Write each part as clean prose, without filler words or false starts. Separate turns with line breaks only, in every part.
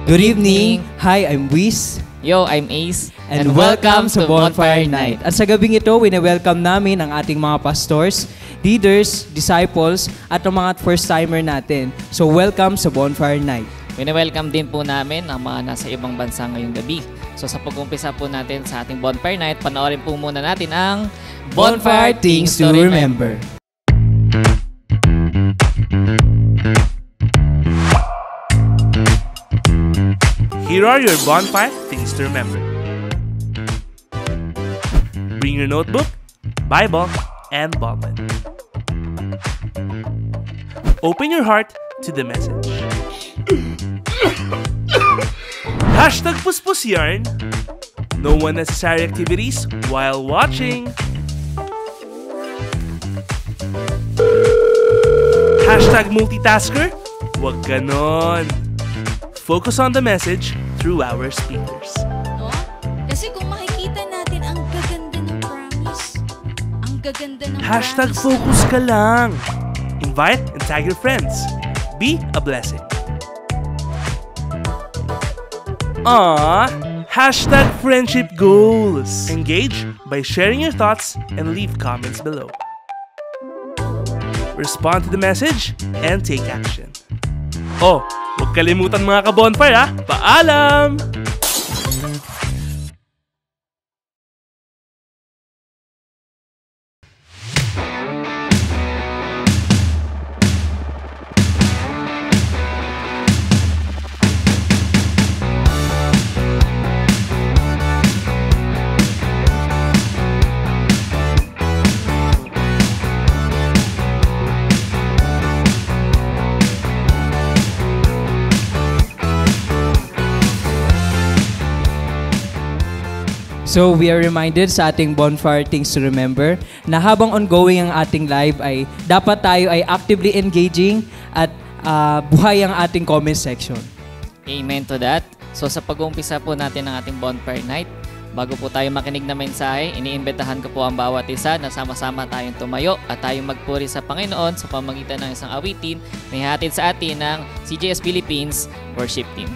Good evening! Hi, I'm Wiz.
Yo, I'm Ace.
And welcome sa Bonfire Night. At sa gabing ito, wini-welcome namin ang ating mga pastors, leaders, disciples, at ang mga first-timer natin. So welcome sa Bonfire Night.
Wini-welcome din po namin ang mga nasa ibang bansa ngayong gabi. So sa pag-umpisa po natin sa ating Bonfire Night, panoorin po muna natin ang
Bonfire Things to Remember.
Here are your bonfire things to remember. Bring your notebook, Bible, and ballpen. Open your heart to the message. Hashtag Puspus Yarn. No unnecessary activities while watching. Hashtag multitasker. Wag ganon. Focus on the message through our speakers.
No? Kasi kung makikita natin, ang gaganda ng promise. Ang gaganda ng
Hashtag
promise.
focus ka lang. Invite and tag your friends. Be a blessing. Hashtag friendship goals. Engage by sharing your thoughts and leave comments below. Respond to the message and take action. Oh, huwag kalimutan mga ka-bonfire ha. Paalam!
So we are reminded sa ating Bonfire Things to Remember na habang ongoing ang ating live ay dapat tayo ay actively engaging at buhay ang ating comment section.
Amen to that. So sa pag-uumpisa po natin ng ating Bonfire Night, bago po tayo makinig na mensahe, iniimbitahan ko po ang bawat isa na sama-sama tayong tumayo at tayong magpuri sa Panginoon sa pamamagitan ng isang awitin na ihatid sa atin ng CJS Philippines Worship Team.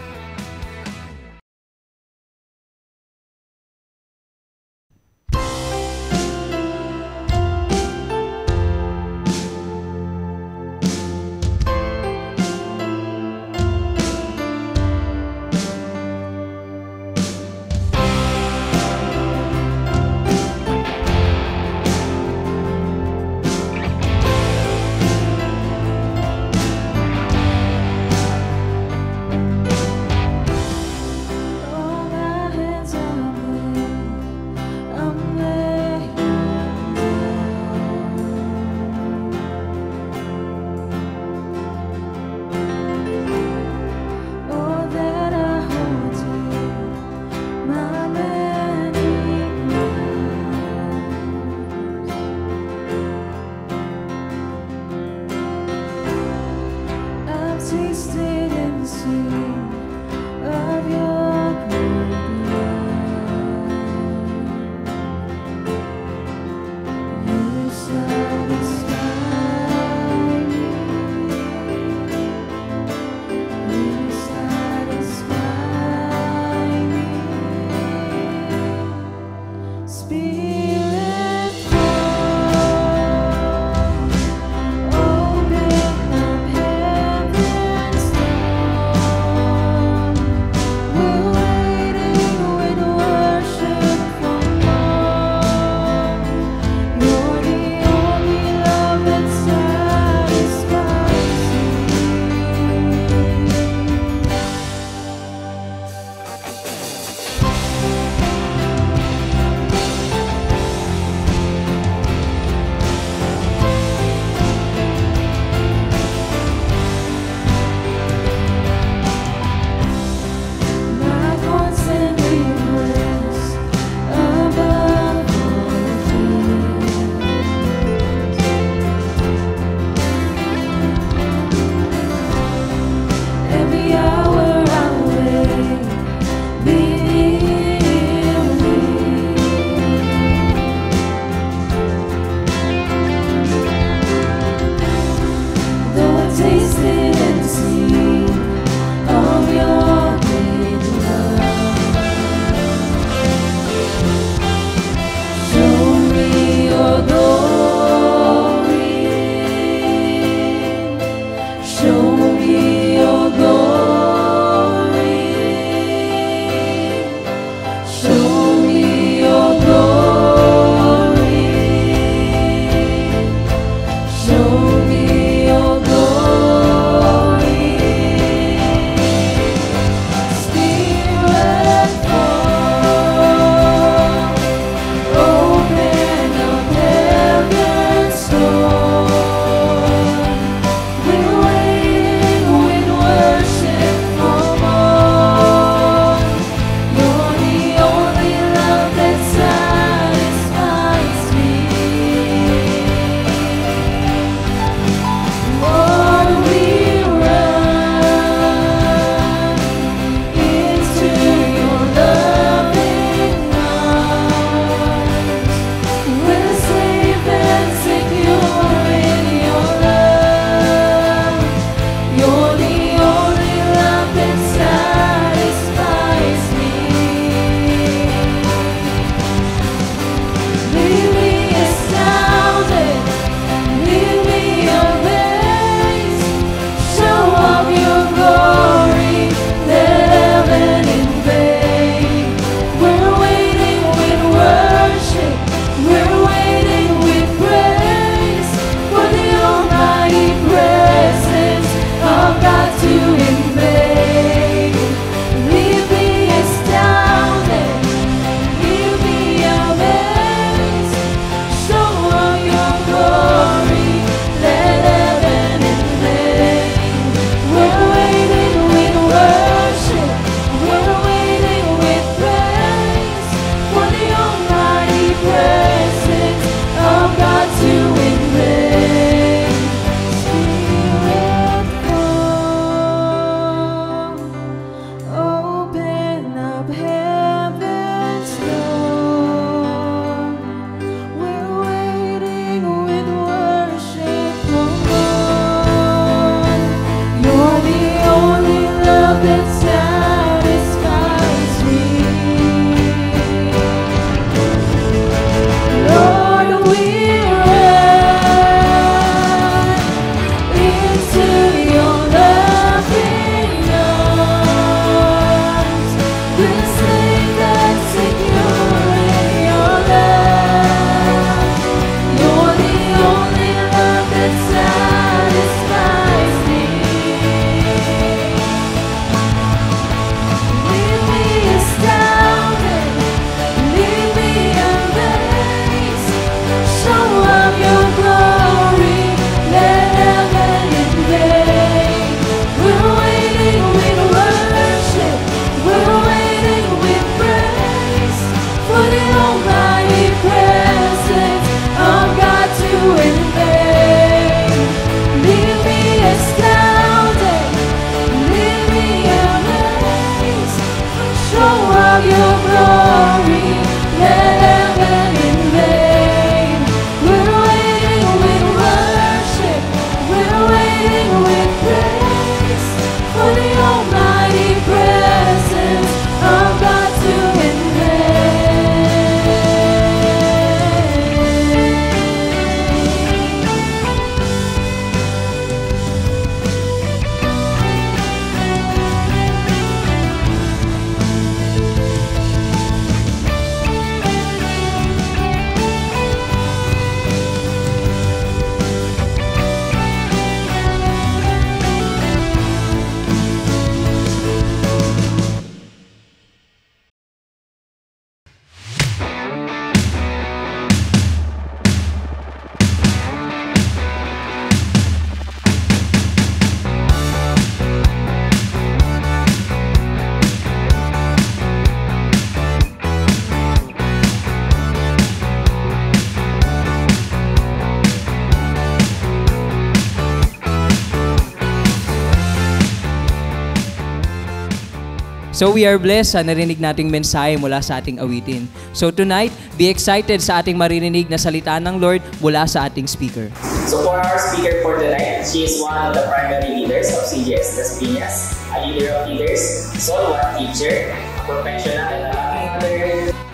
So we are blessed sa narinig nating mensahe mula sa ating awitin. So tonight, be excited sa ating maririnig na salita ng Lord mula sa ating speaker.
So for our speaker for tonight, she is one of the primary leaders of CGS Las Piñas, a leader of leaders, soul one teacher, a professional and a mother.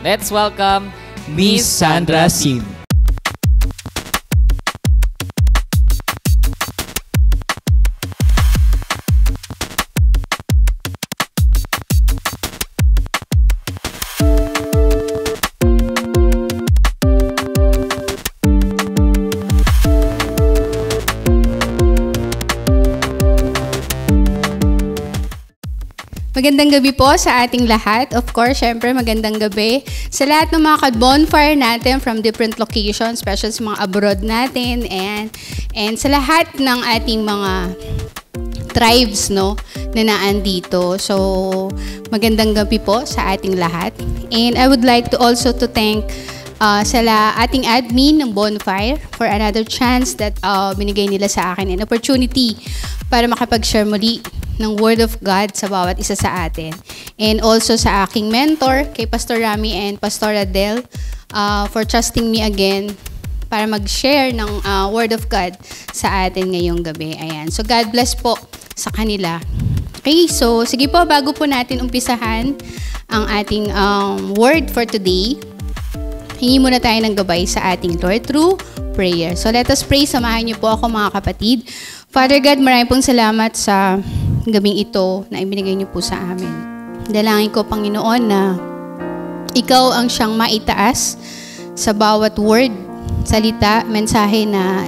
Let's welcome
Miss Sandra Sim.
Magandang gabi po sa ating lahat. Of course, syempre magandang gabi sa lahat ng mga ka-bonfire natin from different locations, especially sa mga abroad natin and sa lahat ng ating mga tribes no na naandito. So, magandang gabi po sa ating lahat. And I would like to also to thank ating admin ng Bonfire for another chance that binigay nila sa akin, an opportunity para makapag-share muli ng Word of God sa bawat isa sa atin. And also sa aking mentor, kay Pastor Rami and Pastor Adele, for trusting me again para mag-share ng Word of God sa atin ngayong gabi. Ayan. So God bless po sa kanila. Okay, so sige po, bago po natin umpisahan ang ating Word for today, hingi muna tayo ng gabay sa ating Lord through prayer. So let us pray. Samahan niyo po ako mga kapatid. Father God, maraming pong salamat sa gabing ito na ibinigay niyo po sa amin. Dalangin ko, Panginoon, na ikaw ang siyang maitaas sa bawat word, salita, mensahe na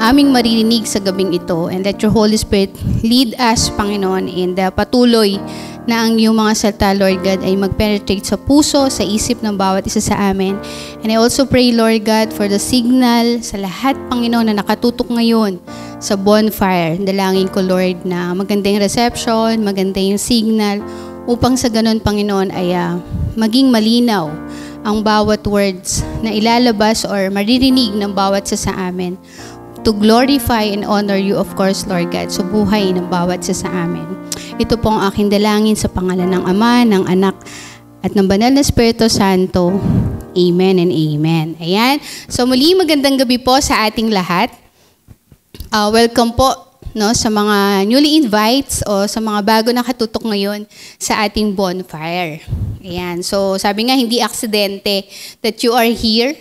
aming maririnig sa gabing ito. And let your Holy Spirit lead us, Panginoon, and patuloy na ang iyong mga salita, Lord God, ay mag-penetrate sa puso, sa isip ng bawat isa sa amin. And I also pray, Lord God, for the signal sa lahat, Panginoon, na nakatutok ngayon sa bonfire. Dalangin ko, Lord, na maganda yung reception, maganda yung signal, upang sa ganun, Panginoon, ay maging malinaw ang bawat words na ilalabas or maririnig ng bawat isa sa amin to glorify and honor you, of course, Lord God, sa buhay ng bawat isa sa amin. Ito po ang aking dalangin sa pangalan ng Ama, ng Anak, at ng Banal na Espiritu Santo. Amen and amen. Ayan. So muli, magandang gabi po sa ating lahat. Welcome po no, sa mga newly invites o sa mga bago na katutok ngayon sa ating bonfire. Ayan. So sabi nga, hindi aksidente that you are here,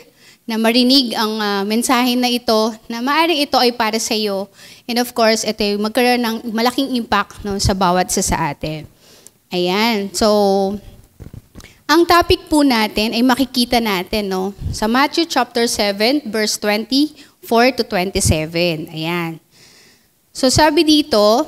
na marinig ang mensahe na ito, na maaaring ito ay para sa iyo. And of course, ito ay magkaroon ng malaking impact no, sa bawat isa sa atin. Ayan. So, ang topic po natin ay makikita natin no, sa Matthew chapter 7, verse 24 to 27. Ayan. So, sabi dito,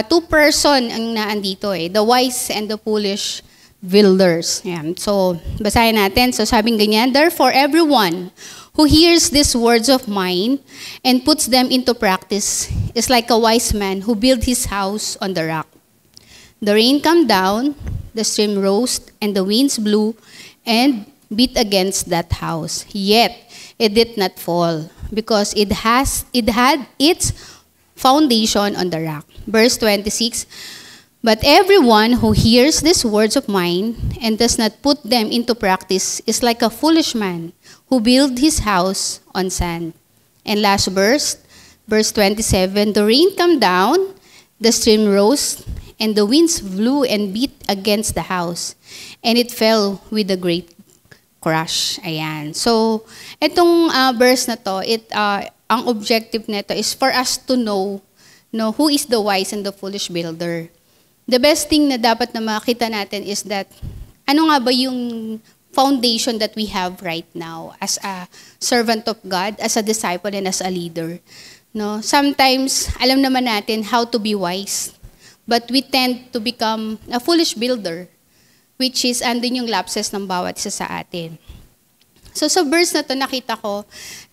two person ang naandito the wise and the foolish builders. Ayan. So, basahin natin. So, sabing ganyan, therefore, everyone who hears these words of mine and puts them into practice is like a wise man who built his house on the rock. The rain came down, the stream rose, and the winds blew and beat against that house. Yet, it did not fall because it had its foundation on the rock. Verse 26, but everyone who hears these words of mine and does not put them into practice is like a foolish man who built his house on sand. And last verse, verse 27, the rain came down, the stream rose, and the winds blew and beat against the house, and it fell with a great crash. Ayan. So, itong verse na to, ang objective nito is for us to know who is the wise and the foolish builder. The best thing na dapat na makita natin is that ano nga ba yung foundation that we have right now as a servant of God, as a disciple, and as a leader. No? Sometimes, alam naman natin how to be wise, but we tend to become a foolish builder, which is andun yung lapses ng bawat isa sa atin. So sa verse na to, nakita ko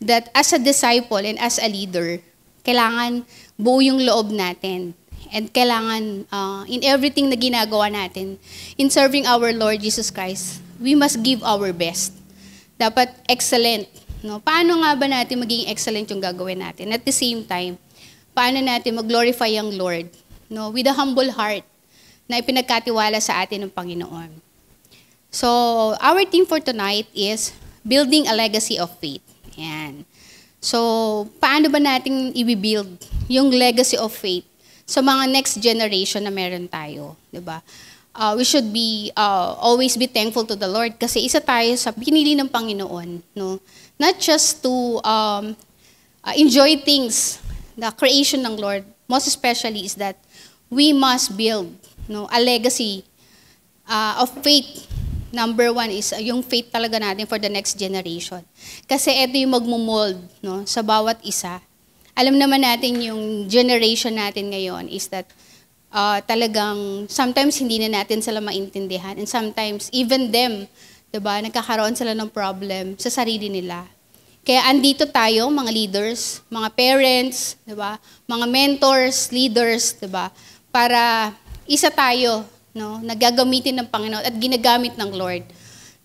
that as a disciple and as a leader, kailangan buo yung loob natin. And kailangan, in everything na ginagawa natin, in serving our Lord Jesus Christ, we must give our best. Dapat excellent. No? Paano nga ba natin maging excellent yung gagawin natin? At the same time, paano natin mag-glorify ang Lord? No? With a humble heart, na ipinagkatiwala sa atin ng Panginoon. So, our theme for tonight is building a legacy of faith. Yan. So, paano ba natin i-build yung legacy of faith sa mga next generation na meron tayo, 'di ba? We should be always be thankful to the Lord kasi isa tayo sa pinili ng Panginoon, no? Not just to enjoy things, the creation ng Lord, most especially is that we must build, no, a legacy of faith. Number one is yung faith talaga natin for the next generation. Kasi ito yung magmumold, no, sa bawat isa. Alam naman natin yung generation natin ngayon is that talagang sometimes hindi na natin sila maintindihan and sometimes even them, 'di ba, nagkakaroon sila ng problem sa sarili nila. Kaya andito tayo, mga leaders, mga parents, 'di ba, mga mentors, leaders, 'di ba, para isa tayo, no, nagagamitin ng Panginoon at ginagamit ng Lord.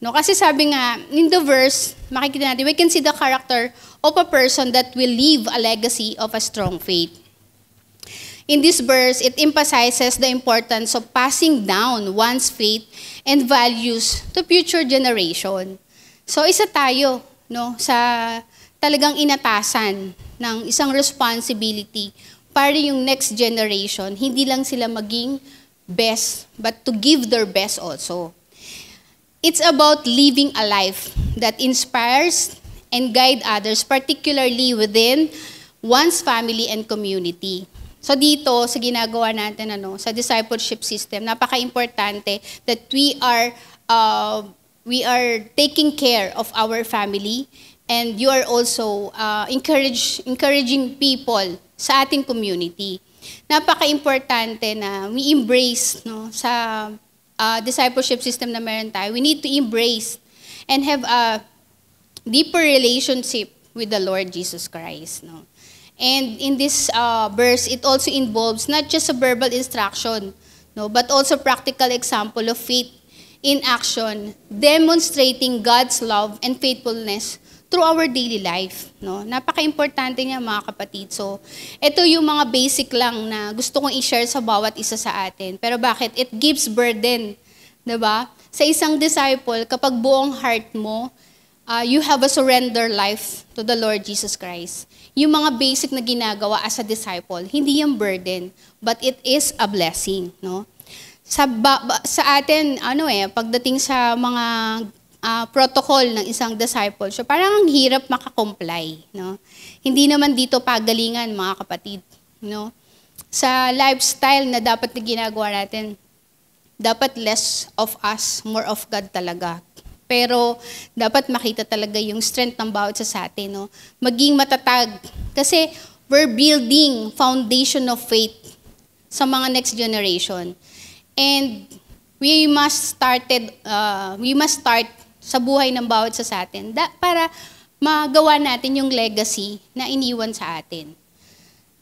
No, kasi sabi nga in the verse, makikita natin, we can see the character of a person that will leave a legacy of a strong faith. In this verse, it emphasizes the importance of passing down one's faith and values to future generation. So isa tayo, no, sa talagang inatasan ng isang responsibility para yung next generation, hindi lang sila maging best, but to give their best also. It's about living a life that inspires and guide others, particularly within one's family and community. So dito, sa ginagawa natin, sa discipleship system, napaka-importante that we are taking care of our family and you are also encouraging people sa ating community. Napaka-importante na we embrace, no, sa discipleship system na meron tayo. We need to embrace and have a deeper relationship with the Lord Jesus Christ, no. And in this verse, it also involves not just a verbal instruction, no, but also practical example of faith in action, demonstrating God's love and faithfulness through our daily life, no? Napaka-importante niya, mga kapatid. So, ito yung mga basic lang na gusto kong i-share sa bawat isa sa atin. Pero bakit? It gives burden, 'di ba? Sa isang disciple, kapag buong heart mo, you have a surrender life to the Lord Jesus Christ. Yung mga basic na ginagawa as a disciple, hindi yung burden, but it is a blessing, no? Sa atin, pagdating sa mga protocol ng isang disciple, so parang ang hirap makakomply, no? Hindi naman dito pagalingan, mga kapatid, no? Sa lifestyle na dapat na ginagawa natin, dapat less of us, more of God talaga. Pero dapat makita talaga yung strength ng bawat isa sa atin, no? Maging matatag. Kasi we're building foundation of faith sa mga next generation. And we must start sa buhay ng bawat isa sa atin para magawa natin yung legacy na iniwan sa atin.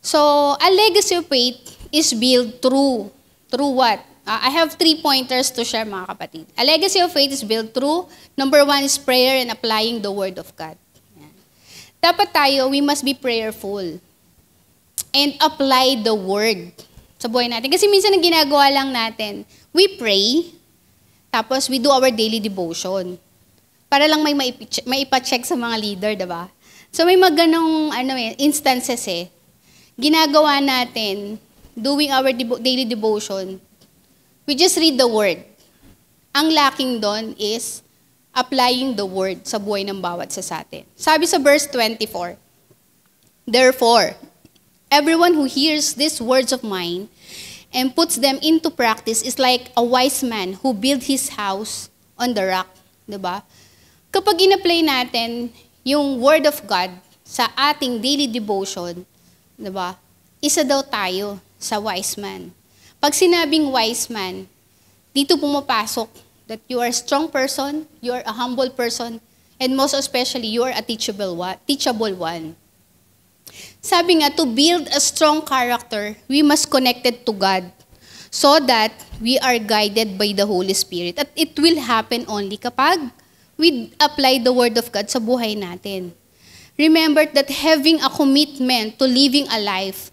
So, a legacy of faith is built through what? I have 3 pointers to share, mga kapatid. A legacy of faith is built through, number 1 is prayer and applying the Word of God. Yan. Dapat tayo, we must be prayerful and apply the Word sa buhay natin. Kasi minsan ang ginagawa lang natin, we pray, tapos we do our daily devotion. Para lang may maipa-check sa mga leader, diba? So may mga ganong instances ginagawa natin, doing our daily devotion, we just read the Word. Ang lacking doon is applying the Word sa buhay ng bawat isa sa atin. Sabi sa verse 24, therefore, everyone who hears these words of mine and puts them into practice is like a wise man who built his house on the rock. Diba? Kapag in-apply natin yung Word of God sa ating daily devotion, diba? Isa daw tayo sa wise man. Pag sinabing wise man, dito pumapasok that you are a strong person, you are a humble person, and most especially, you are a teachable one. Sabi nga, to build a strong character, we must connect it to God so that we are guided by the Holy Spirit. At it will happen only kapag we apply the Word of God sa buhay natin. Remember that having a commitment to living a life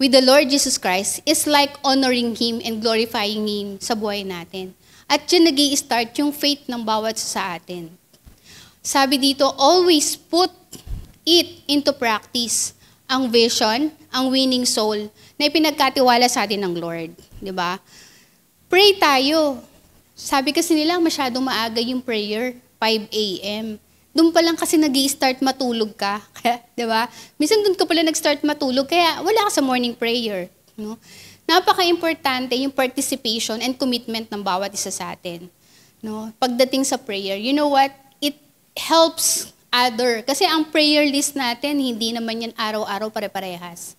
with the Lord Jesus Christ is like honoring Him and glorifying Him sa buhay natin. At yun nag-i-start yung faith ng bawat sa atin. Sabi dito, always put it into practice. Ang vision, ang winning soul na ipinagkatiwala sa atin ng Lord. Diba? Pray tayo. Sabi kasi nila, masyadong maaga yung prayer, 5 a.m. Doon pa lang kasi nag-i-start matulog ka. Kaya, diba? Minsan doon ka pala nag-start matulog, kaya wala ka sa morning prayer. No? Napaka-importante yung participation and commitment ng bawat isa sa atin. No? Pagdating sa prayer, you know what? It helps kasi ang prayer list natin, hindi naman yan araw-araw pare-parehas.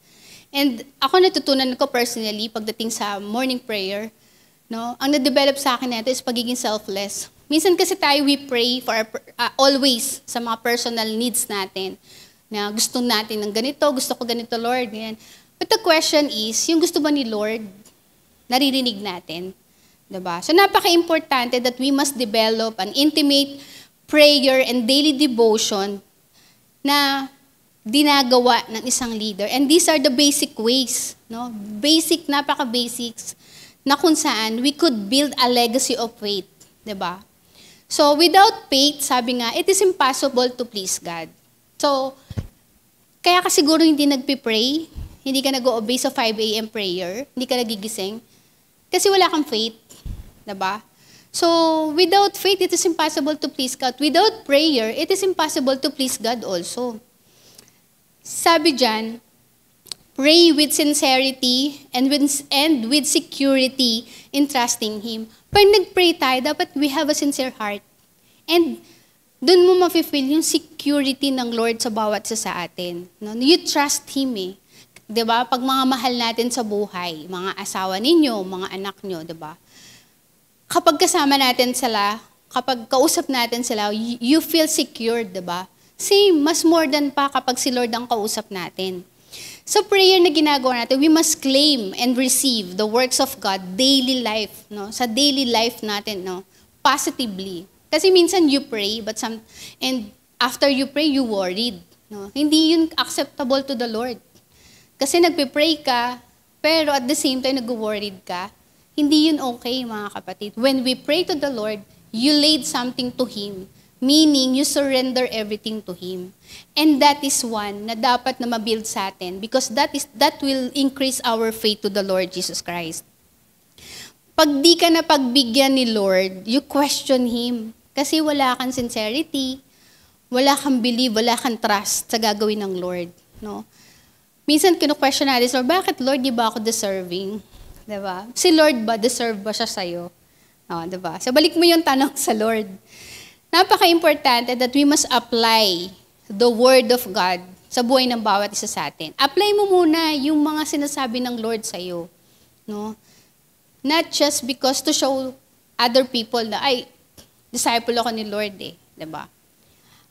And ako natutunan ko personally, pagdating sa morning prayer, no, ang na-develop sa akin nito is pagiging selfless. Minsan kasi tayo, we pray for always sa mga personal needs natin. Na gusto natin ng ganito, gusto ko ganito, Lord. Ganyan. But the question is, yung gusto ba ni Lord, naririnig natin? Diba? So napaka-importante that we must develop an intimate prayer and daily devotion na dinagawa ng isang leader. And these are the basic ways, no? Basic, napaka-basics na kung saan we could build a legacy of faith, 'di ba? So without faith, sabi nga, it is impossible to please God. So kaya ka siguro hindi nagpi-pray, hindi ka nag-o-obey sa 5 a.m. prayer, hindi ka nagigising kasi wala kang faith, 'di ba? So, without faith, it is impossible to please God. Without prayer, it is impossible to please God also. Sabi dyan, pray with sincerity and with security in trusting Him. Pag nag-pray tayo, dapat we have a sincere heart. And doon mo mafe-feel yung security ng Lord sa bawat sa atin. No? You trust Him eh. 'Di ba? Pag mga mahal natin sa buhay, mga asawa ninyo, mga anak nyo, 'di ba? Kapag kasama natin sila, kapag kausap natin sila, you feel secured, diba? Same, mas more than pa kapag si Lord ang kausap natin. Sa prayer na ginagawa natin, we must claim and receive the works of God, daily life, no? Sa daily life natin, no? Positively. Kasi minsan you pray, and after you pray, you worried. No? Hindi yun acceptable to the Lord. Kasi nagpe-pray ka, pero at the same time, nag-worried ka. Hindi yun okay, mga kapatid. When we pray to the Lord, you laid something to Him, meaning you surrender everything to Him. And that is one na dapat na mabuild sa atin because that will increase our faith to the Lord Jesus Christ. Pag di ka na pagbigyan ni Lord, you question Him kasi wala kang sincerity, wala kang belief, wala kang trust sa gagawin ng Lord. No? Minsan kinu-question natin, Lord, bakit Lord, di ba ako deserving? Diba? Si Lord ba, deserve ba siya sa'yo? No, diba? So balik mo yung tanong sa Lord. Napaka-importante that we must apply the Word of God sa buhay ng bawat isa sa atin. Apply mo muna yung mga sinasabi ng Lord sa'yo. No? Not just because to show other people na, ay, disciple ako ni Lord eh. Diba?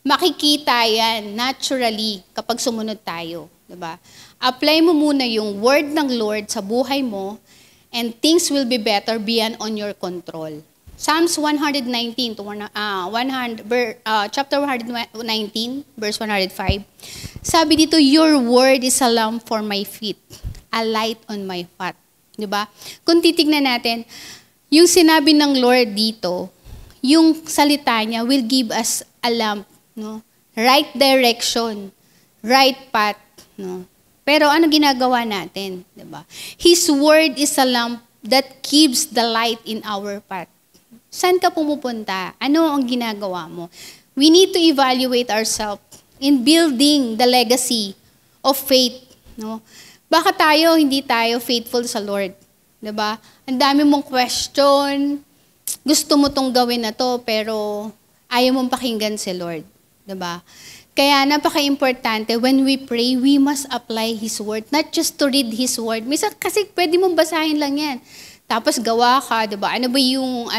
Makikita yan naturally kapag sumunod tayo. Diba? Apply mo muna yung Word ng Lord sa buhay mo and things will be better beyond on your control. Psalms 119 to chapter 119 verse 105. Sabi dito, your word is a lamp for my feet, a light on my path. 'Di ba? Kung titingnan natin, yung sinabi ng Lord dito, yung salita niya will give us a lamp, no? Right direction, right path, no? Pero ano ginagawa natin, 'di ba? His word is a lamp that keeps the light in our path. Saan ka pumupunta? Ano ang ginagawa mo? We need to evaluate ourselves in building the legacy of faith, no? Baka hindi tayo faithful sa Lord, 'di ba? Ang dami mong question, gusto mo tong gawin na to pero ayaw mong pakinggan si Lord, 'di ba? Kaya napaka-importante, when we pray, we must apply His Word. Not just to read His Word. Minsan kasi pwede mong basahin lang yan. Tapos gawa ka, diba? Ano ba yung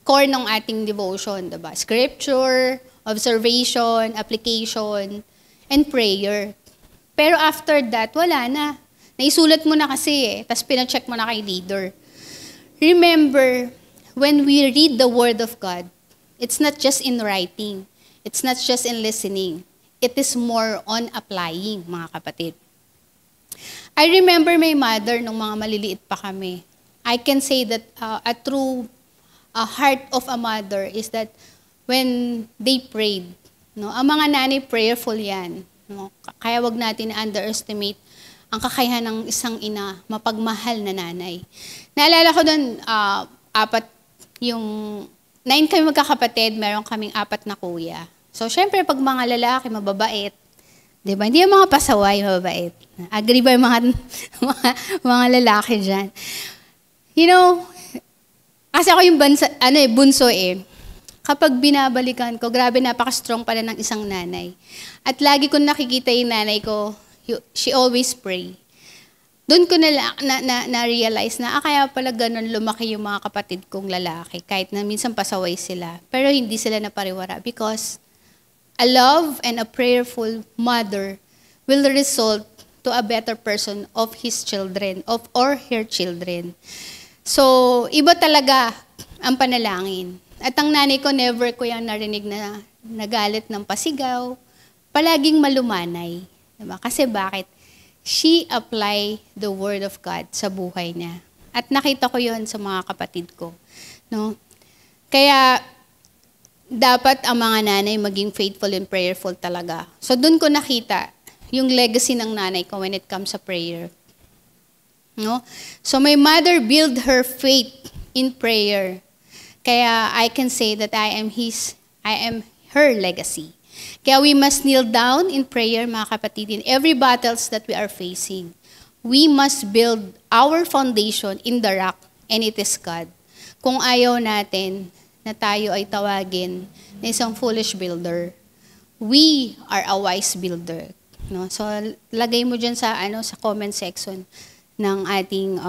core ng ating devotion? Diba? Scripture, observation, application, and prayer. Pero after that, wala na. Naisulat mo na kasi eh. Tapos pinacheck mo na kay leader. Remember, when we read the Word of God, it's not just in writing. It's not just in listening. It is more on applying, mga kapatid. I remember my mother nung mga maliliit pa kami. I can say that a true heart of a mother is that when they prayed, no? Ang mga nanay prayerful yan. No? Kaya wag natin underestimate ang kakayahan ng isang ina, mapagmahal na nanay. Naalala ko doon, 9 kami magkakapatid, meron kaming 4 na kuya. So, syempre, pag mga lalaki, mababait. Diba? Hindi yung mga pasaway, mababait. Agree ba yung mga lalaki dyan? You know, kasi ako yung bunso eh. Kapag binabalikan ko, grabe, napaka-strong pala ng isang nanay. At lagi ko nakikita yung nanay ko, she always pray. Doon ko na-realize na kaya pala ganun lumaki yung mga kapatid kong lalaki, kahit na minsan pasaway sila. Pero hindi sila napariwara because a love and a prayerful mother will result to a better person of his children, or her children. So, iba talaga ang panalangin. At ang nanay ko, never ko yung narinig na nagalit ng pasigaw. Palaging malumanay. Diba? Kasi bakit? She apply the word of God sa buhay niya. At nakita ko yon sa mga kapatid ko. No? Kaya, dapat ang mga nanay maging faithful and prayerful talaga. So, dun ko nakita yung legacy ng nanay ko when it comes sa prayer. No? So, my mother built her faith in prayer. Kaya, I can say that I am her legacy. Kaya we must kneel down in prayer, mga kapatid, in every battles that we are facing. We must build our foundation in the rock, and it is God. Kung ayaw natin na tayo ay tawagin na isang foolish builder, we are a wise builder. No? So, lagay mo dyan sa comment section ng ating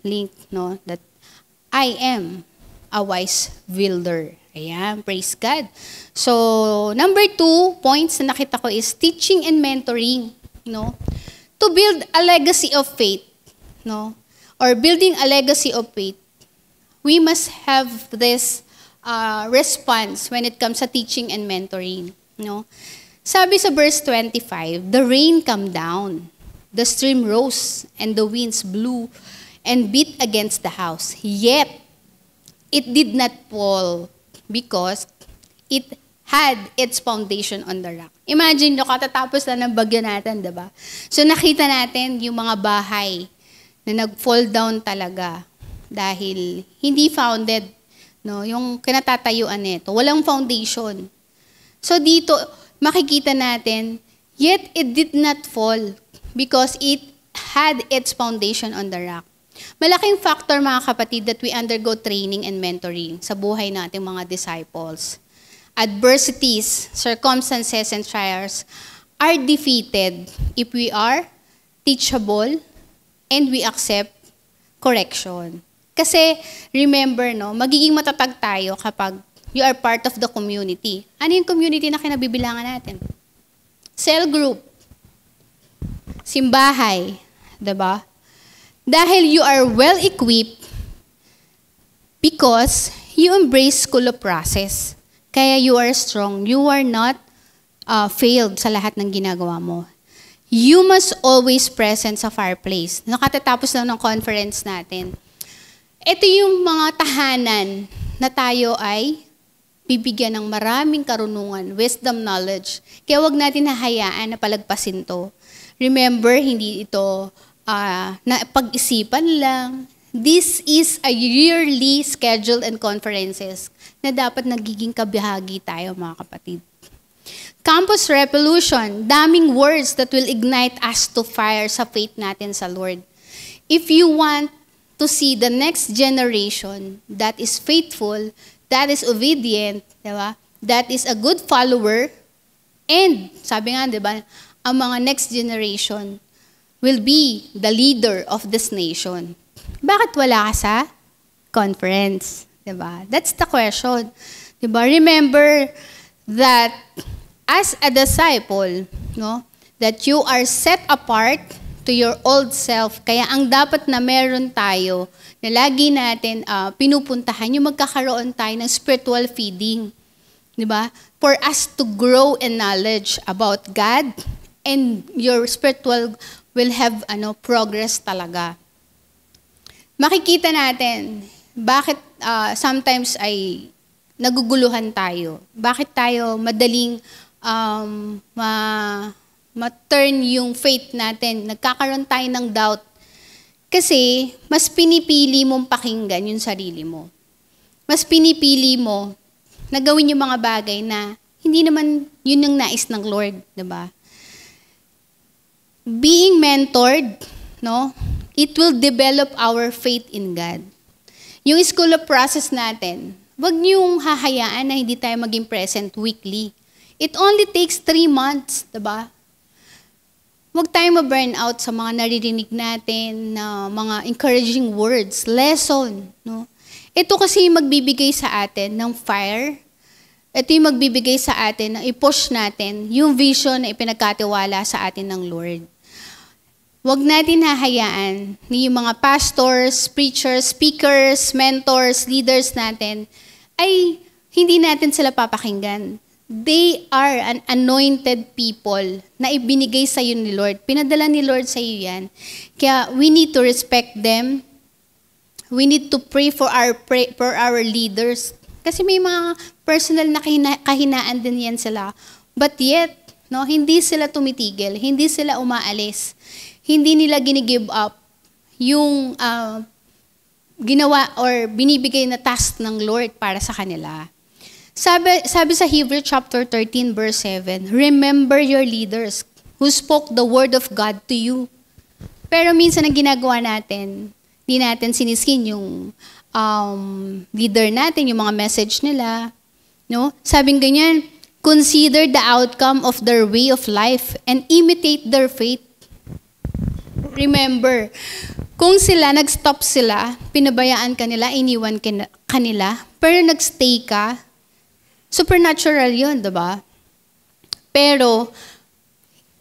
link, no, that I am a wise builder. Ayan, praise God. So, number 2 points na nakita ko is teaching and mentoring, no? To build a legacy of faith, no? Or building a legacy of faith, we must have this response when it comes to teaching and mentoring, no? Sabi sa verse 25, the rain came down, the stream rose, and the winds blew and beat against the house. Yet, it did not fall, because it had its foundation on the rock. Imagine nyo, katatapos na ng bagyo natin, diba? So nakita natin yung mga bahay na nag-fall down talaga dahil hindi founded, no? Yung kinatatayuan nito, walang foundation. So dito, makikita natin, yet it did not fall because it had its foundation on the rock. Malaking factor, mga kapatid, that we undergo training and mentoring sa buhay nating mga disciples. Adversities, circumstances, and trials are defeated if we are teachable and we accept correction. Kasi, remember, no, magiging matatag tayo kapag you are part of the community. Ano yung community na kinabibilangan natin? Cell group, simbahay, diba? Dahil you are well-equipped because you embrace school of process. Kaya you are strong. You are not failed sa lahat ng ginagawa mo. You must always present sa fireplace. Nakatatapos lang ng conference natin. Ito yung mga tahanan na tayo ay bibigyan ng maraming karunungan, wisdom, knowledge. Kaya wag natin hahayaan na palagpasin to. Remember, hindi ito na pag-isipan lang. This is a yearly schedule and conferences na dapat nagiging kabahagi tayo, mga kapatid. Campus Revolution, daming words that will ignite us to fire sa faith natin sa Lord. If you want to see the next generation that is faithful, that is obedient, diba? That is a good follower, and sabi nga, diba, ang mga next generation will be the leader of this nation. Bakit wala ka sa conference? Diba? That's the question. Diba? Remember that as a disciple, no, that you are set apart to your old self. Kaya ang dapat na meron tayo, na lagi natin pinupuntahan, yung magkakaroon tayo ng spiritual feeding. Diba? For us to grow in knowledge about God and your spiritual will have progress talaga. Makikita natin bakit sometimes ay naguguluhan tayo. Bakit tayo madaling ma-turn yung faith natin. Nagkakaroon tayo ng doubt. Kasi mas pinipili mong pakinggan yung sarili mo. Mas pinipili mo na gawin yung mga bagay na hindi naman yun ang nais ng Lord, 'di ba? Being mentored, it will develop our faith in God. Yung school of process natin, wag niyong hahayaan na hindi tayo maging present weekly. It only takes 3 months, 'di ba? Wag tayong ma-burn out sa mga naririnig natin na mga encouraging words, lesson, Ito kasi magbibigay sa atin ng fire. Ito yung magbibigay sa atin na i-push natin yung vision na ipinagkatiwala sa atin ng Lord. Huwag natin hahayaan na yung mga pastors, preachers, speakers, mentors, leaders natin ay hindi natin sila papakinggan. They are an anointed people na ibinigay sa iyo ni Lord. Pinadala ni Lord sa iyo yan. Kaya we need to respect them. We need to pray for our leaders. Kasi may mga personal na kahinaan din yan sila. But yet, hindi sila tumitigil. Hindi sila umaalis. Hindi nila gini-give up yung ginawa or binibigay na task ng Lord para sa kanila. Sabi sa Hebrews chapter 13 verse 7, remember your leaders who spoke the word of God to you. Pero minsan ang ginagawa natin, di natin siniskin yung leader natin, yung mga message nila. Sabing ganyan, consider the outcome of their way of life and imitate their faith. Remember, kung nag-stop sila, pinabayaan kanila, iniwan kanila, pero nag-stay ka, supernatural yun, diba? Pero,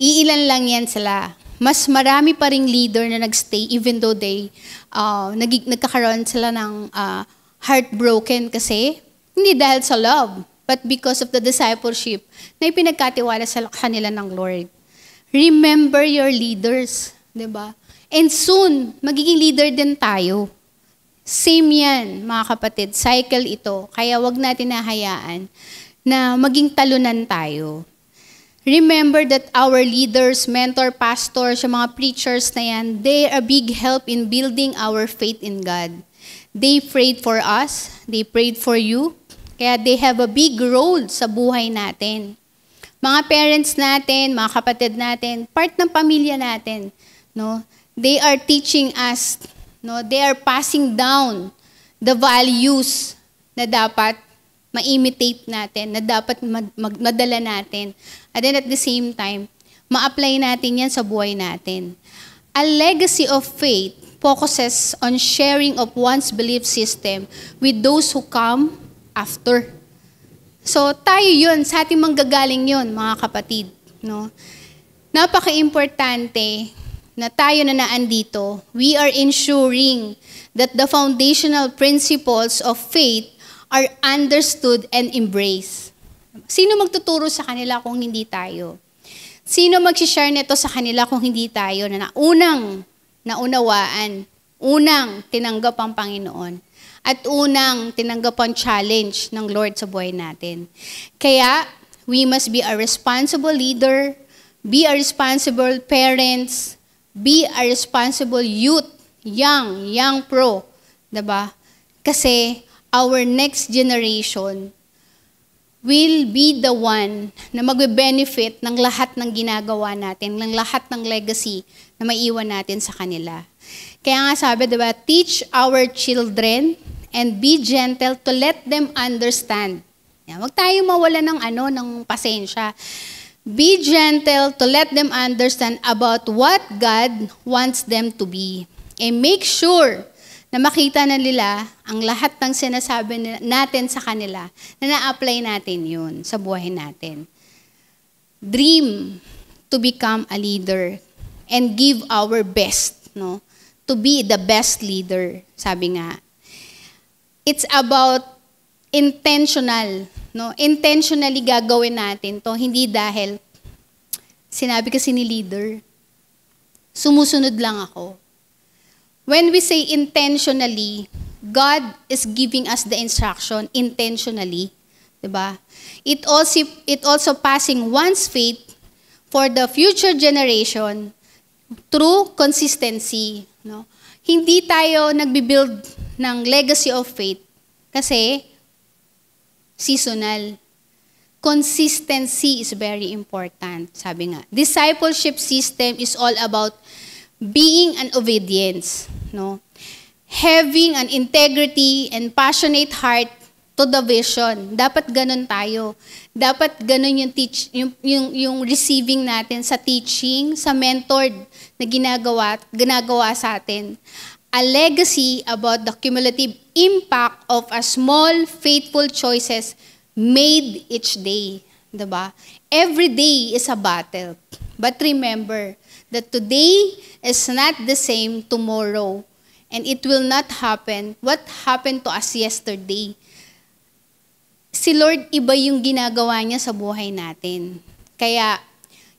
iilan lang yan sila. Mas marami pa ring leader na nag-stay even though they, nagkakaroon sila ng heartbroken kasi, hindi dahil sa love, but because of the discipleship na ipinagkatiwala sa kanila ng Lord. Remember your leaders. Diba? And soon, magiging leader din tayo. Same yan, mga kapatid. Cycle ito. Kaya wag natin nahayaan na maging talunan tayo. Remember that our leaders, mentor, pastors, yung mga preachers na yan, they are a big help in building our faith in God. They prayed for us. They prayed for you. Kaya they have a big role sa buhay natin. Mga parents natin, mga kapatid natin, part ng pamilya natin, they are teaching us, they are passing down the values na dapat ma-imitate natin, na dapat madala natin. And then at the same time, ma-apply natin yan sa buhay natin. A legacy of faith focuses on sharing of one's belief system with those who come after. So tayo yun, sa ating manggagaling yun, mga kapatid. Napaka-importante na tayo na naandito, we are ensuring that the foundational principles of faith are understood and embraced. Sino magtuturo sa kanila kung hindi tayo? Sino mag-share nito sa kanila kung hindi tayo na unang naunawaan, unang tinanggap ang Panginoon, at unang tinanggap ang challenge ng Lord sa buhay natin? Kaya, we must be a responsible leader, be a responsible parents, be a responsible youth, young pro, diba? Kasi our next generation will be the one na magbe-benefit ng lahat ng ginagawa natin, ng lahat ng legacy na maiwan natin sa kanila. Kaya nga sabi, diba, teach our children and be gentle to let them understand. Huwag tayo mawala ng pasensya. Be gentle to let them understand about what God wants them to be. And make sure na makita na nila ang lahat ng sinasabi natin sa kanila na na-apply natin yun sa buhay natin. Dream to become a leader and give our best, to be the best leader, sabi nga. It's about intentional, intentionally gagawin natin to, hindi dahil sinabi kasi ni leader. Sumusunod lang ako. When we say intentionally, God is giving us the instruction intentionally. Diba? It also passing one's faith for the future generation through consistency. No? Hindi tayo nagbibuild ng legacy of faith kasi seasonal. Consistency is very important, sabi nga. Discipleship system is all about being an obedience, no? Having an integrity and passionate heart to the vision. Dapat ganun tayo. Dapat ganun yung receiving natin sa teaching, sa mentor na ginagawa sa atin. A legacy about the cumulative impact of a small faithful choices made each day, diba? Every day is a battle. But remember that today is not the same tomorrow. And it will not happen what happened to us yesterday. Si Lord, iba yung ginagawa niya sa buhay natin. Kaya,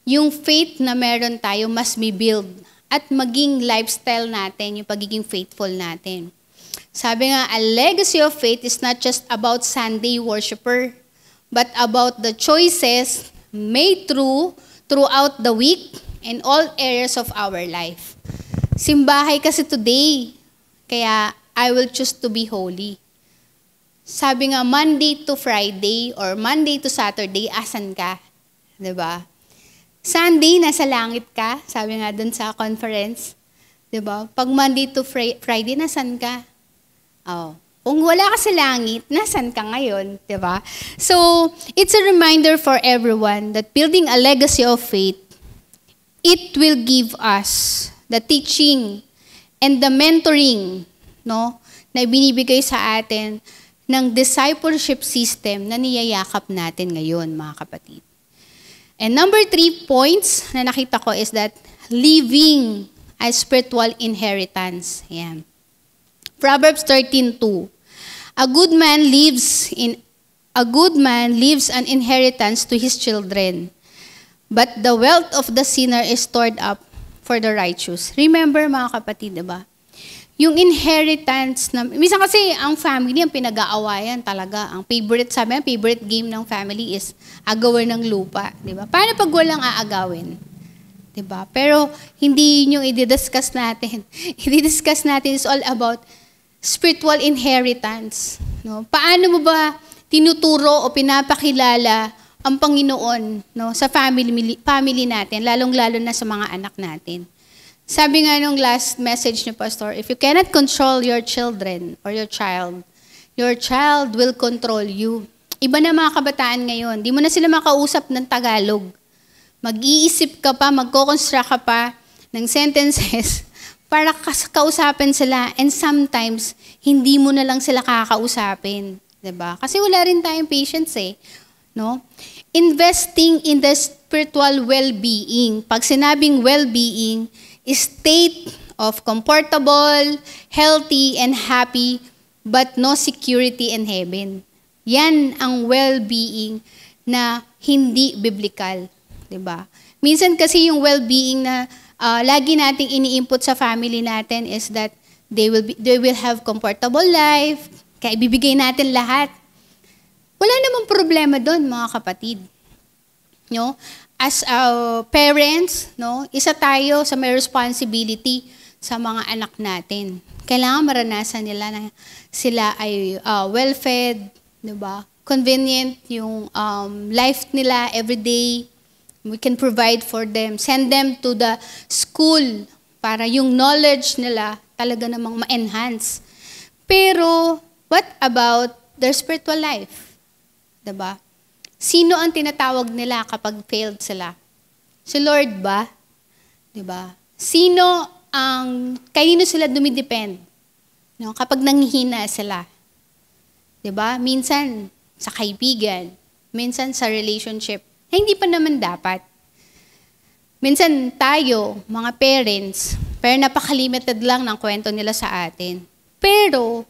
yung faith na meron tayo must be built at maging lifestyle natin, yung pagiging faithful natin. Sabi nga, a legacy of faith is not just about Sunday worshiper, but about the choices made throughout the week and all areas of our life. Simbahay kasi today, kaya I will choose to be holy. Sabi nga, Monday to Friday or Monday to Saturday, asan ka? Diba? Sunday, nasa langit ka. Sabi nga dun sa conference. Diba? Pag Monday to Friday, nasan ka? Oh. Kung wala ka sa langit, nasan ka ngayon? Diba? So, it's a reminder for everyone that building a legacy of faith, it will give us the teaching and the mentoring, no, na binibigay sa atin ng discipleship system na niyayakap natin ngayon, mga kapatid. And number 3 points na nakita ko is that living a spiritual inheritance. Yan. Proverbs 13:2. A good man leaves an inheritance to his children, but the wealth of the sinner is stored up for the righteous. Remember, mga kapatid, diba? Yung inheritance na, minsan kasi ang family, ang pinag-aawayan talaga. Ang favorite game ng family is agawan ng lupa. Diba? Paano pag walang aagawin? Diba? Pero hindi yung i-discuss natin. I-discuss natin is all about spiritual inheritance. No? Paano mo ba tinuturo o pinapakilala ang Panginoon, no, sa family natin, lalong-lalo na sa mga anak natin? Sabi nga nung last message ni Pastor, if you cannot control your children or your child will control you. Iba na mga kabataan ngayon. Di mo na sila makausap ng Tagalog. Mag-iisip ka pa, magko-construct ka pa ng sentences para kausapin sila. And sometimes, hindi mo na lang sila kakausapin. Diba? Kasi wala rin tayong patience eh. No? Investing in the spiritual well-being. Pag sinabing well-being, state of comfortable, healthy, and happy, but no security in heaven. Yan ang well-being na hindi biblical. Diba? Minsan kasi yung well-being na lagi nating ini-input sa family natin is that they will have comfortable life, kaya ibibigay natin lahat. Wala namang problema doon, mga kapatid. No? As parents, no, isa tayo sa may responsibility sa mga anak natin. Kailangan maranasan nila na sila ay well-fed, diba? Convenient yung life nila everyday. We can provide for them. Send them to the school para yung knowledge nila talaga namang ma-enhance. Pero, what about their spiritual life? Diba? Sino ang tinatawag nila kapag failed sila? Si Lord ba? Diba? Kanino sila dumidepend? No? Kapag nanghihina sila. Diba? Minsan, sa kaibigan. Minsan, sa relationship. Hindi pa naman dapat. Minsan tayo, mga parents, pero napaka-limited lang ng kwento nila sa atin. Pero,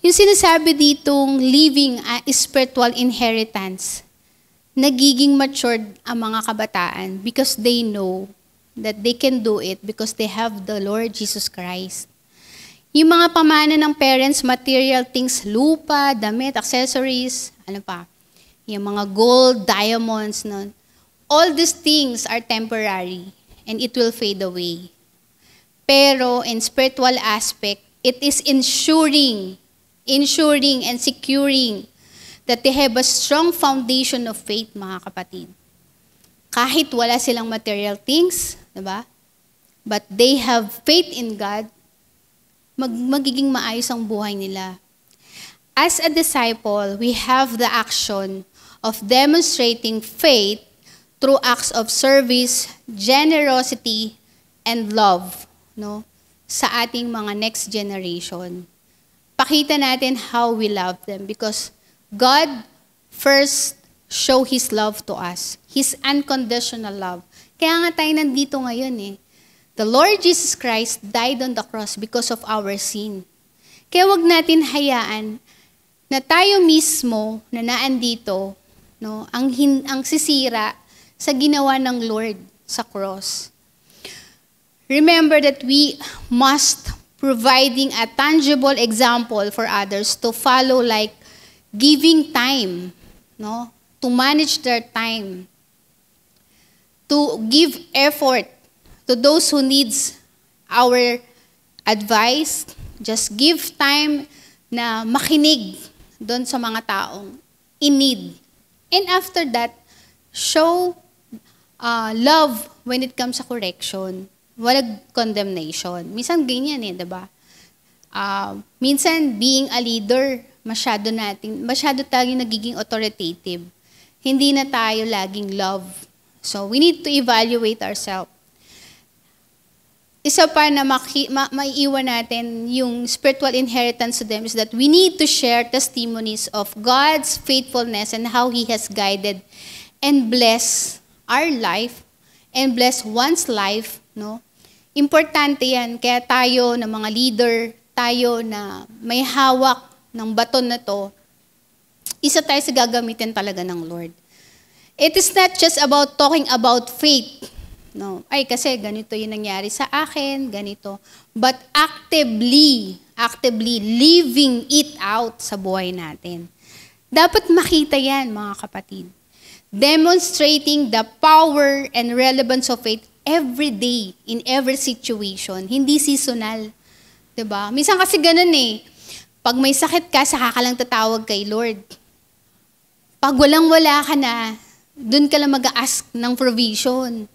yung sinasabi ditong living a spiritual inheritance, nagiging matured ang mga kabataan because they know that they can do it because they have the Lord Jesus Christ. Yung mga pamana ng parents, material things, lupa, damit, accessories, ano pa, yung mga gold, diamonds, no? All these things are temporary and it will fade away. Pero in spiritual aspect, it is ensuring and securing that they have a strong foundation of faith, mga kapatid. Kahit wala silang material things, diba? But they have faith in God, magiging maayos ang buhay nila. As a disciple, we have the action of demonstrating faith through acts of service, generosity, and love, no, sa ating mga next generation. Pakita natin how we love them because God first show His love to us. His unconditional love. Kaya nga tayo nandito ngayon eh. The Lord Jesus Christ died on the cross because of our sin. Kaya wag natin hayaan na tayo mismo na naandito, no, ang sisira sa ginawa ng Lord sa cross. Remember that we must providing a tangible example for others to follow, like giving time, no, to manage their time, to give effort to those who needs our advice. Just give time na makinig doon sa mga taong in need. And after that, show love when it comes sa correction. Walang condemnation. Minsan ganyan eh, diba? Minsan being a leader, masyado tayong nagiging authoritative. Hindi na tayo laging love. So we need to evaluate ourselves. Isa pa na maiiwan natin yung spiritual inheritance to them is that we need to share testimonies of God's faithfulness and how He has guided and bless our life and bless one's life, no? Importante yan. Kaya tayo na mga leader, tayo na may hawak ng baton na to, isa tayo sa gagamitin talaga ng Lord. It is not just about talking about faith. No, ay kasi ganito yung nangyari sa akin, ganito. But actively living it out sa buhay natin. Dapat makita yan, mga kapatid. Demonstrating the power and relevance of faith every day, in every situation. Hindi seasonal. Diba? Minsan kasi ganun eh. Pag may sakit ka, saka ka lang tatawag kay Lord. Pag walang-wala ka na, dun ka lang mag-ask ng provision.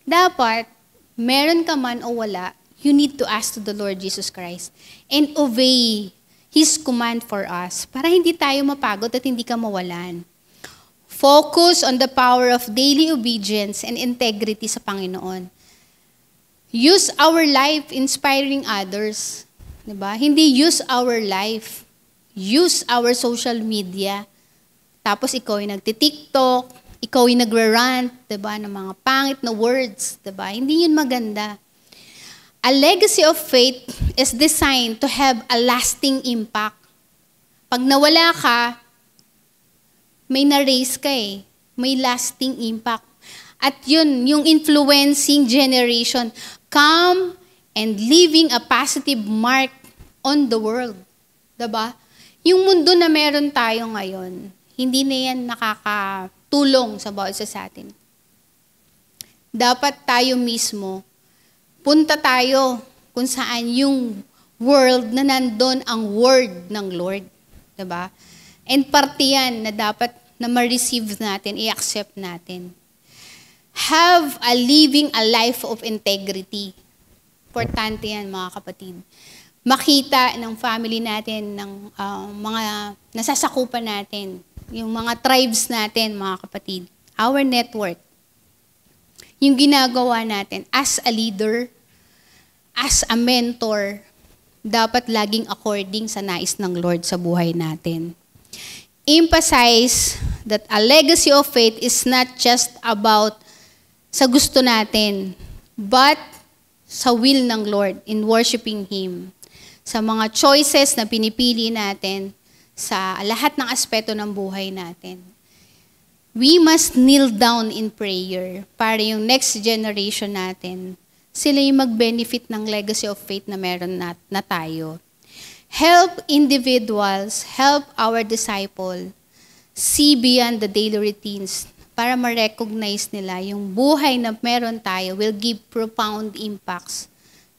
Dapat, meron ka man o wala, you need to ask to the Lord Jesus Christ and obey His command for us para hindi tayo mapagod at hindi ka mawalan. Focus on the power of daily obedience and integrity sa Panginoon. Use our life inspiring others. Diba? Hindi use our life. Use our social media. Tapos ikaw ay nagti-TikTok, ikaw ay nagra-rant, diba, ng mga pangit na words, diba? Hindi yun maganda. A legacy of faith is designed to have a lasting impact. Pag nawala ka, may na-raise ka eh. May lasting impact. At yun, yung influencing generation, come and leaving a positive mark on the world. Diba? Yung mundo na meron tayo ngayon, hindi na yan nakakatulong sa bawat isa sa atin. Dapat tayo mismo, punta tayo kung saan yung world na nandun ang word ng Lord. Diba? And parte yan na dapat na ma-receive natin, i-accept natin. Have a living a life of integrity. Importante yan, mga kapatid. Makita ng family natin, ng mga nasasakupan natin, yung mga tribes natin, mga kapatid. Our network. Yung ginagawa natin as a leader, as a mentor, dapat laging according sa nais ng Lord sa buhay natin. Emphasize that a legacy of faith is not just about sa gusto natin, but sa will ng Lord in worshiping Him. Sa mga choices na pinipili natin, sa lahat ng aspeto ng buhay natin. we must kneel down in prayer para yung next generation natin, sila yung mag-benefit ng legacy of faith na meron na tayo. Help individuals, help our disciple, see beyond the daily routines para ma-recognize nila yung buhay na meron tayo will give profound impacts,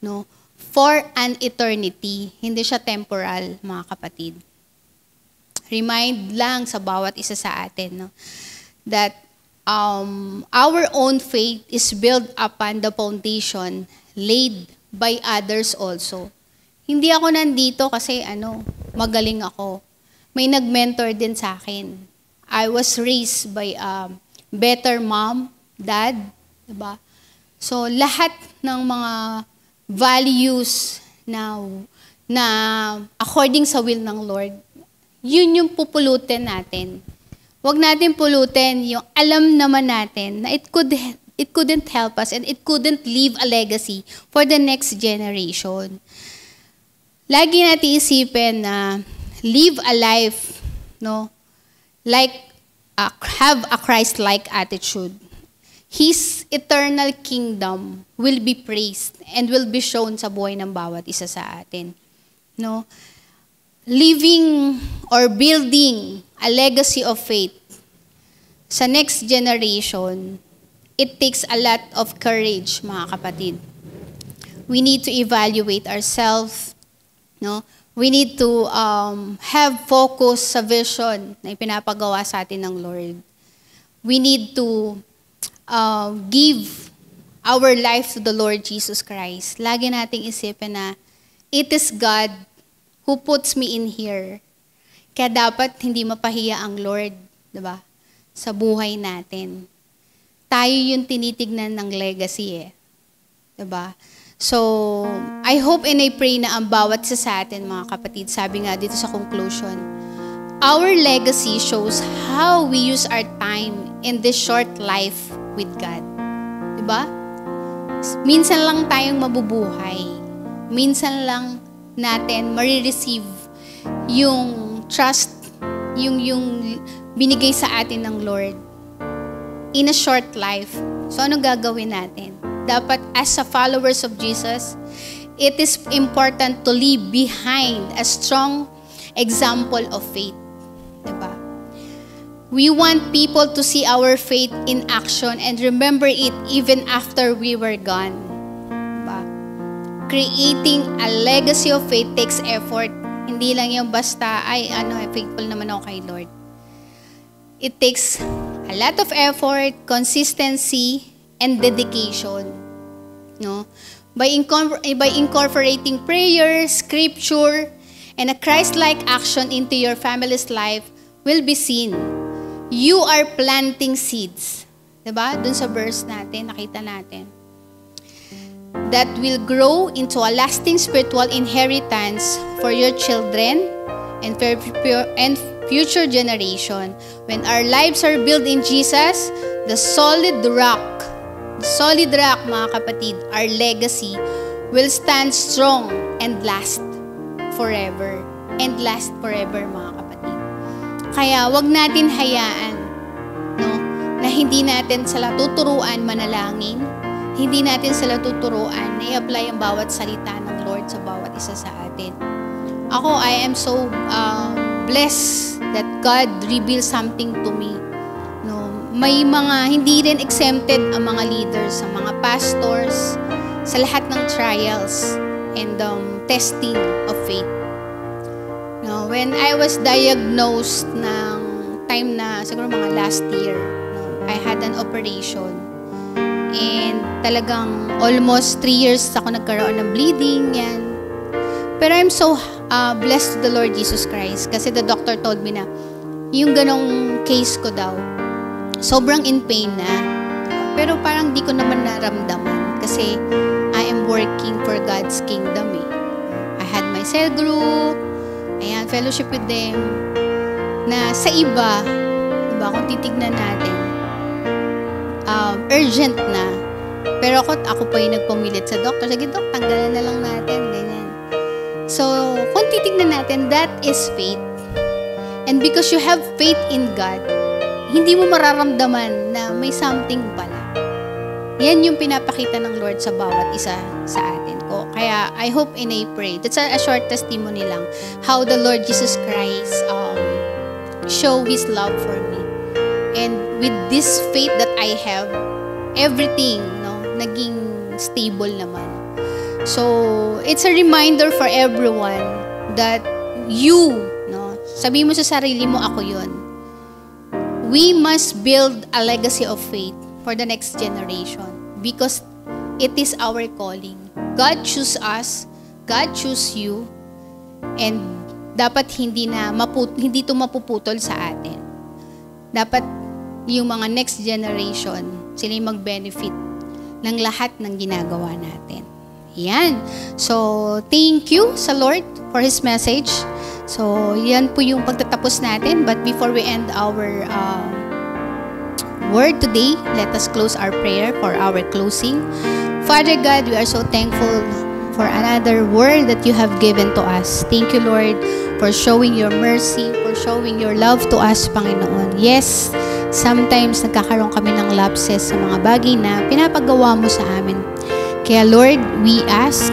no, for an eternity. Hindi siya temporal, mga kapatid. Remind lang sa bawat isa sa atin, no, that our own faith is built upon the foundation laid by others also. Hindi ako nandito kasi magaling ako. May nag-mentor din sa akin. I was raised by a better mom, dad, diba? So lahat ng mga values na according sa will ng Lord, yun yung pupulutin natin. Huwag natin pulutin yung alam naman natin na it couldn't help us and it couldn't leave a legacy for the next generation. Lagi natin isipin na live a life, no, like have a Christ-like attitude. His eternal kingdom will be praised and will be shown sa buhay ng bawat isa sa atin. No? Living or building a legacy of faith sa next generation, it takes a lot of courage, mga kapatid. We need to evaluate ourselves, no? We need to have focus sa vision na ipinapagawa sa atin ng Lord. We need to give our life to the Lord Jesus Christ. Lagi nating isipin na it is God who puts me in here. Kaya dapat hindi mapahiya ang Lord, diba? Sa buhay natin. Tayo yung tinitignan ng legacy diba? So, I hope and I pray na ang bawat isa sa atin, mga kapatid, sabi nga dito sa conclusion, our legacy shows how we use our time in this short life with God. Diba? Minsan lang tayong mabubuhay. Minsan lang natin marireceive yung trust, yung binigay sa atin ng Lord in a short life. So, anong gagawin natin? Dapat, as a followers of Jesus, it is important to leave behind a strong example of faith. Diba? We want people to see our faith in action and remember it even after we were gone. Diba? Creating a legacy of faith takes effort. Hindi lang yung basta, faithful naman ako kay Lord. It takes a lot of effort, consistency, and dedication. No? By incorporating prayer, scripture, and a Christ-like action into your family's life will be seen. You are planting seeds. Diba? Dun sa verse natin, nakita natin. That will grow into a lasting spiritual inheritance for your children and future generation. When our lives are built in Jesus, the solid rock, mga kapatid, our legacy will stand strong and last forever. And last forever, mga kapatid. Kaya wag natin hayaan, no, na hindi natin sila tuturuan manalangin, hindi natin sila tuturuan na i-apply ang bawat salita ng Lord sa bawat isa sa atin. Ako, I am so blessed that God revealed something to me. No, may mga hindi rin exempted ang mga leaders, ang mga pastors sa lahat ng trials and testing of faith. No, when I was diagnosed ng time na siguro mga last year, no, I had an operation. And talagang almost 3 years ako nagkaroon ng bleeding, yan. Pero I'm so blessed to the Lord Jesus Christ kasi the doctor told me na yung ganong case ko daw, sobrang in pain na. Pero parang di ko naman naramdaman kasi I am working for God's kingdom I had my cell group, ayan, fellowship with them, na sa iba, diba, kung titignan natin, urgent na. Pero ako pa yung nagpumilit sa doctor. Sige, Dok, tanggalan na lang natin, ganyan. So, kung titignan natin, that is faith. And because you have faith in God, hindi mo mararamdaman na may something pala. Yan yung pinapakita ng Lord sa bawat isa sa atin ko. Kaya I hope and I pray. That's a short testimony lang. How the Lord Jesus Christ show His love for me. And with this faith that I have, everything, naging stable naman. So, it's a reminder for everyone that you, sabi mo sa sarili mo, ako yun. We must build a legacy of faith for the next generation because it is our calling. God choose us, God choose you, and dapat hindi ito mapuputol sa atin. Dapat yung mga next generation, sila yung mag-benefit ng lahat ng ginagawa natin. Yan. So, thank you sa Lord for His message. So, yan po yung pagtatapos natin. But before we end our word today, let us close our prayer for our closing. Father God, we are so thankful for another word that you have given to us. Thank you, Lord, for showing your mercy, for showing your love to us, Panginoon. Yes, sometimes nagkakaroon kami ng lapses sa mga bagay na pinapagawa mo sa amin. Kaya Lord, we ask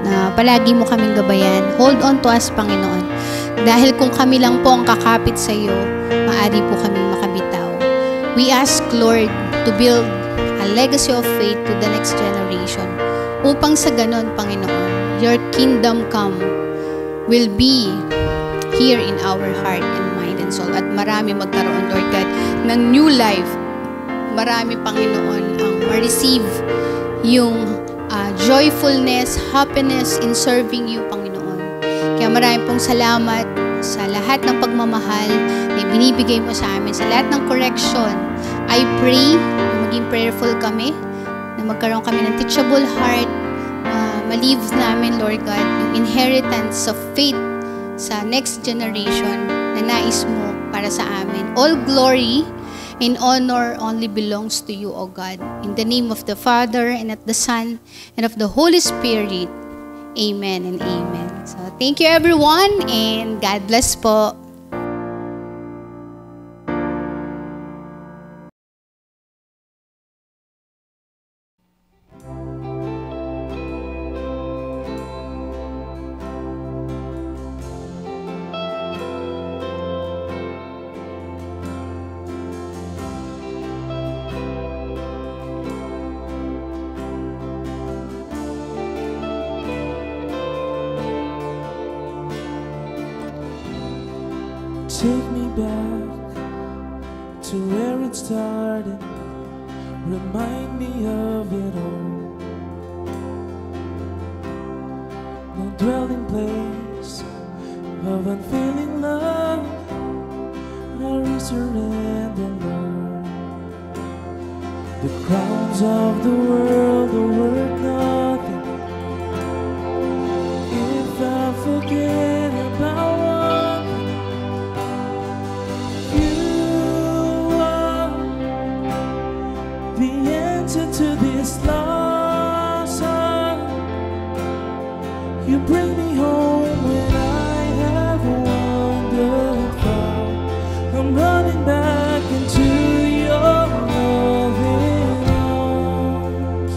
na palagi mo kaming gabayan. Hold on to us, Panginoon. Dahil kung kami lang po ang kakapit sa iyo, maaari po kaming makabitaw. We ask, Lord, to build a legacy of faith to the next generation. Upang sa ganon, Panginoon, your kingdom come will be here in our heart and mind and soul. At marami magkaroon, Lord God, ng new life. Marami, Panginoon, ang ma-receive yung joyfulness, happiness in serving you, Panginoon. Kaya marami pong salamat sa lahat ng pagmamahal na binibigay mo sa amin, sa lahat ng correction. I pray na maging prayerful kami, na magkaroon kami ng teachable heart, ma-live namin, Lord God, yung inheritance of faith sa next generation na nais mo para sa amin. All glory and honor only belongs to you, O God. In the name of the Father, and of the Son, and of the Holy Spirit. Amen and amen. So, thank you everyone, and God bless po.
Take me back to where it started. Remind me of it all. No dwelling place of unfailing love. I surrender, Lord. The crowns of the world are worth nothing if I forget about one. To this lost song, you bring me home when I have wandered far. I'm running back into your loving arms.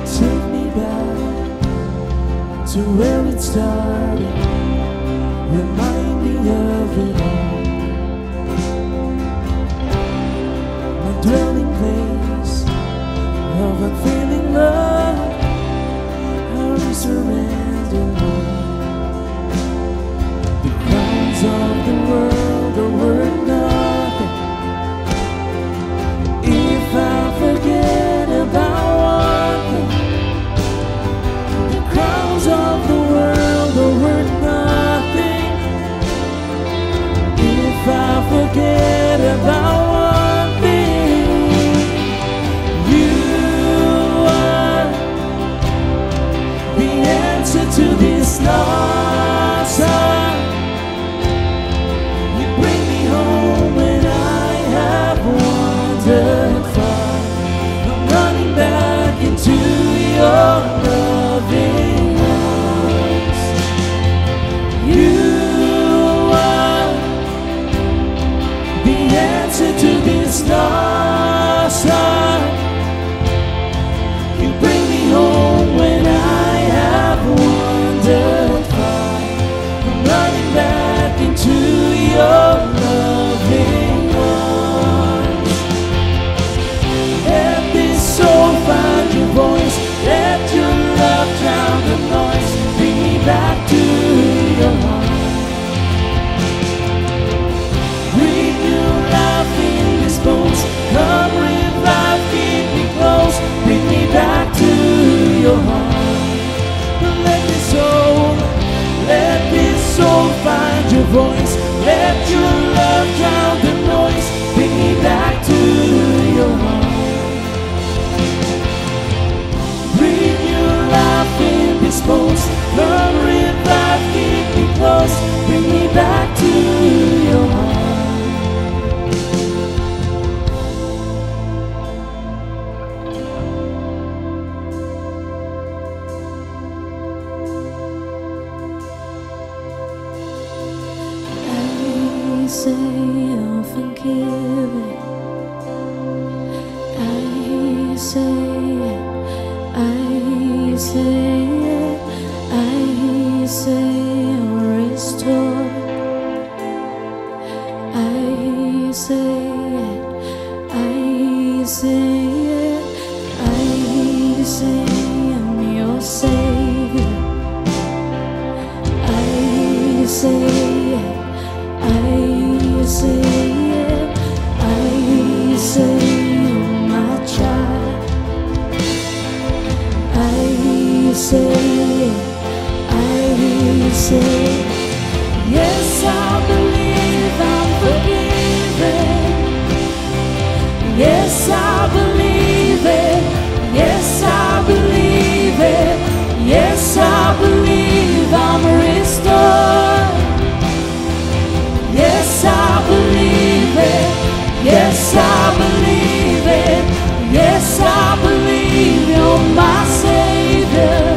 Take me back to where it started. Remind me of it all. Dwelling place of unfailing love, I surrender, Lord. The crowns of the world are worth nothing if I forget about one thing. The crowns of the world are worth nothing if restore. I say I'm your Savior. I say you're my child. I say, yes, I believe I'm forgiven. Yes, I believe it. Yes, I believe it. Yes, I believe I'm restored. Yes, I believe it. Yes, I believe it. Yes, I believe you're my Savior.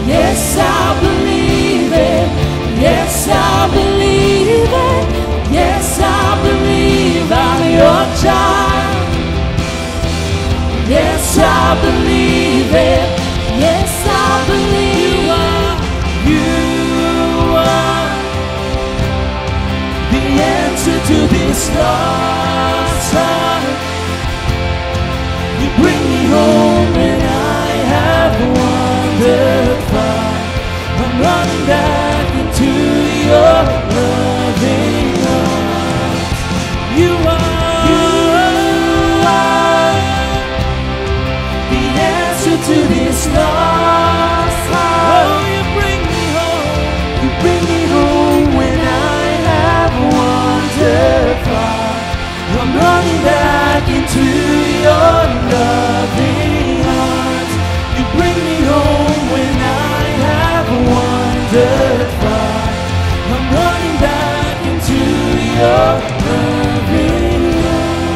Yes, I believe it. Yes, I believe it. Yes, I believe I'm your child. Yes, I believe it. Yes, I believe you are the answer to this lost heart. You bring me home when I have wandered far. I'm running back into your loving arms. You are the answer to this lost heart. Oh, you bring me home. You bring me home when I have wandered far. I'm running back into your loving arms. You bring me home when I have wandered far. I'm running back into your loving arms.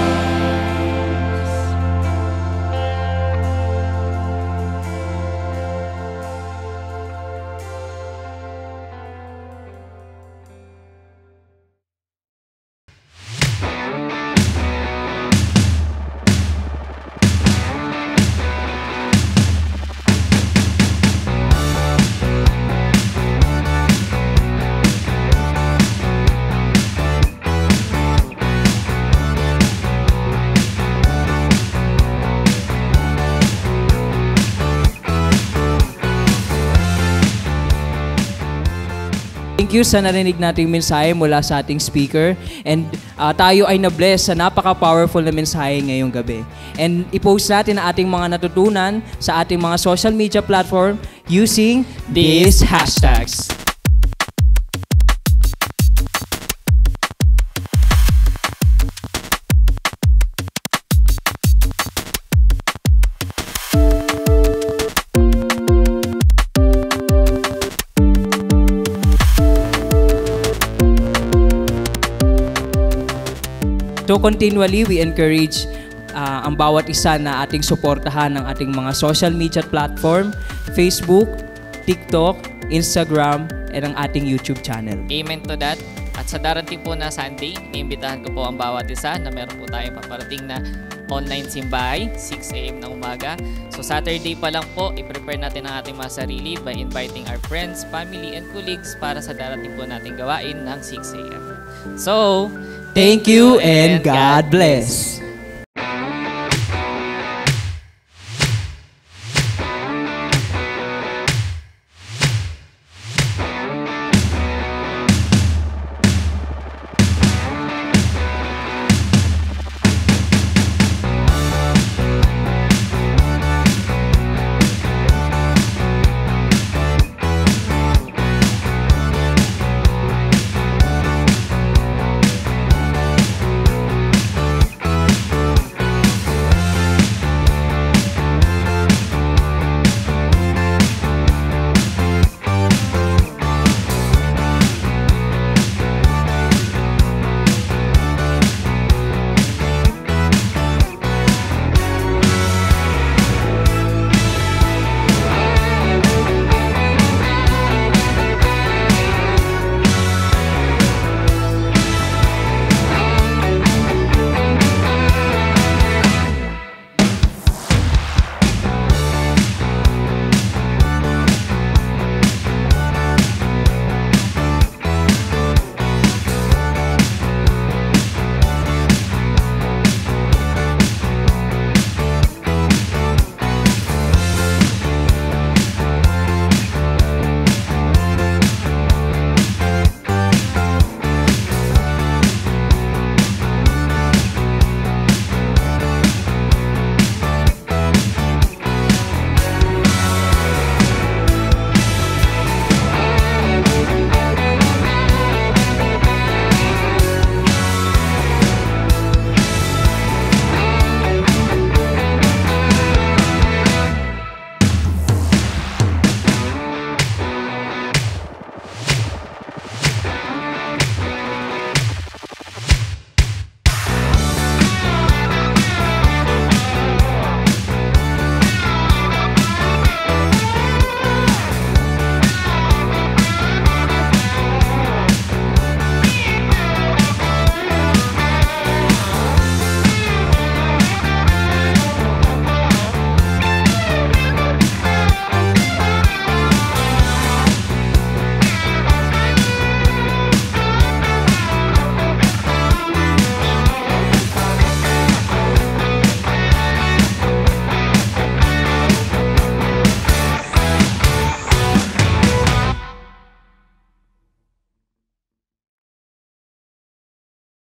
Thank you sa narinig nating mensahe mula sa ating speaker. And tayo ay na-bless sa napaka-powerful na mensahe ngayong gabi. And i-post natin ang ating mga natutunan sa ating mga social media platform using these hashtags. So continually, we encourage ang bawat isa na ating suportahan ng ating mga social media platform, Facebook, TikTok, Instagram, and ang ating YouTube channel.
Amen to that. At sa darating po na Sunday, iimbitahan ko po ang bawat isa na meron po tayong paparating na online simbahay, 6 a.m. ng umaga. So Saturday pa lang po, i-prepare natin ang ating mga sarili by inviting our friends, family, and colleagues para sa darating po nating gawain ng 6 a.m. So,
Thank you and God bless.